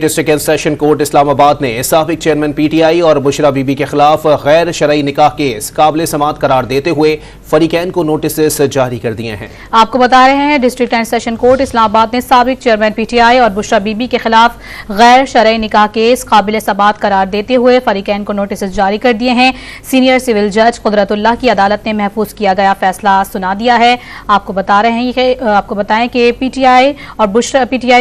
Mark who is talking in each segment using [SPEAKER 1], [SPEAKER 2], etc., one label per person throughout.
[SPEAKER 1] District session court Islamabad ने साबिक chairman PTI और बुशरा बीबी के खिलाफ गैर शरई निकाह केस काबिल समाअत करार देते हुए फरीकैन को नोटिस जारी कर दिए हैं।
[SPEAKER 2] आपको बता रहे हैं district and session court Islamabad ने साबिक चेयरमैन पीटीआई और बुशरा बीबी के खिलाफ गैर शरई निकाह केस काबिल समाअत करार देते हुए फरीकैन को नोटिस जारी कर दिए हैं। सीनियर सिविल जज कुदरतुल्लाह की अदालत ने महफूज किया गया फैसला सुना दिया है। आपको बताएं कि पीटीआई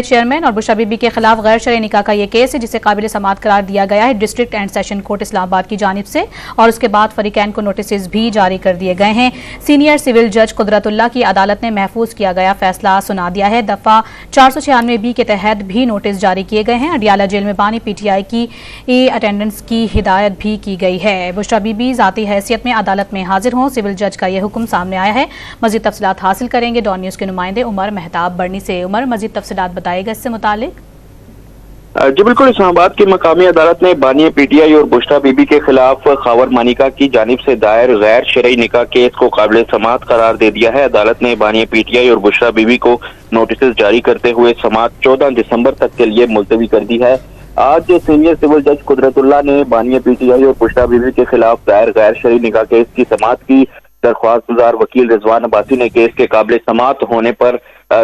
[SPEAKER 2] चेयरमैन और बुशरा बीबी के खिलाफ गैर शरई निकाह का यह केस है जिसे काबिल समाअत करार दिया गया है district and session court Islamabad की जानिब से, और उसके बाद फरीकैन को नोटिस भी जारी कर दिए गए हैं। सीनियर सिविल जज कुदरतुल्लाह की अदालत ने महफूज किया गया फैसला सुना दिया है। दफा 496B के तहत भी नोटिस जारी किए गए हैं। अडियाला जेल में बानी पीटीआई की अटेंडेंस की हिदायत भी की गई है। बुशरा बीबी जाती हैसियत में अदालत में हाजिर हों, सिविल जज का यह हुक्म सामने आया है। मजीद तफसीलात हासिल करेंगे डॉन न्यूज के नुमाइंदे उमर मेहताब बर्नी से। उमर, मजीद तफसीलात बताएगा इससे मुतालिक।
[SPEAKER 3] जी बिल्कुल, इस्लामाबाद की मकामी अदालत ने बानी पीटीआई और बुशरा बीबी के खिलाफ खावर मानिका की जानिब से दायर गैर शरई निकाह केस को काबिल समाअत करार दे दिया है। अदालत ने बानी पीटीआई और बुशरा बीबी को नोटिस जारी करते हुए समाअत 14 दिसंबर तक के लिए मुलतवी कर दी है। आज सीनियर सिविल जज कुदरतुल्लाह ने बानी पीटीआई और बुशरा बीबी के खिलाफ दायर गैर शरई निकाह केस की समाअत की। दरख्वास्त गुजार वकील रिजवान अब्बासी ने केस के काबिल समाअत होने पर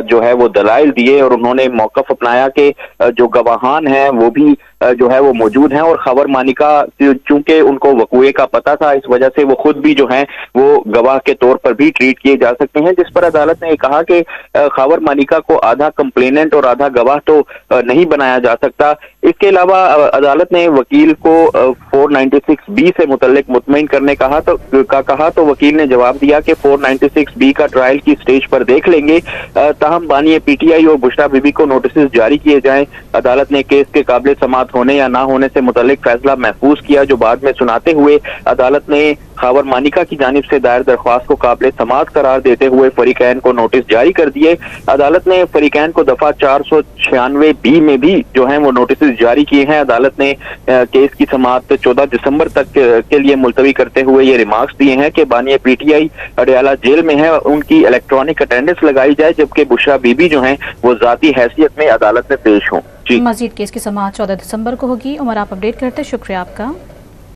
[SPEAKER 3] जो है वो दलाइल दिए और उन्होंने मौकफ अपनाया कि जो गवाहान हैं वो भी जो है वो मौजूद हैं, और खबर मानिका चूंकि उनको वकूए का पता था इस वजह से वो खुद भी जो है वो गवाह के तौर पर भी ट्रीट किए जा सकते हैं, जिस पर अदालत ने कहा कि खबर मानिका को आधा कंप्लेनेंट और आधा गवाह तो नहीं बनाया जा सकता। इसके अलावा अदालत ने वकील को 496B से मुतल्लिक मुतमईन करने कहा तो वकील ने जवाब दिया कि 496B का ट्रायल की स्टेज पर देख लेंगे, ताहम बानी पीटीआई और बुशरा बीबी को नोटिस जारी किए जाएं। अदालत ने केस के काबिल समाअत होने या ना होने से मुतल्लिक फैसला महफूज किया, जो बाद में सुनाते हुए अदालत ने खावर मानिका की जानिब से दायर दरख्वास्त को काबिल समाअत करार देते हुए फरीकैन को नोटिस जारी कर दिए। अदालत ने फरीकैन को दफा 496B में भी जो है वो नोटिस जारी किए हैं। अदालत ने केस की समाअत 14 दिसंबर तक के लिए मुलतवी करते हुए ये रिमार्क्स दिए हैं कि बानी पीटीआई अडियाला जेल में है, उनकी इलेक्ट्रॉनिक अटेंडेंस लगाई जाए, जबकि बुशरा बीबी जो है वो जाती हैसियत में अदालत में पेश हों।
[SPEAKER 2] मजीद केस की समाअत 14 दिसंबर को होगी। उमर, आप अपडेट करते, शुक्रिया आपका।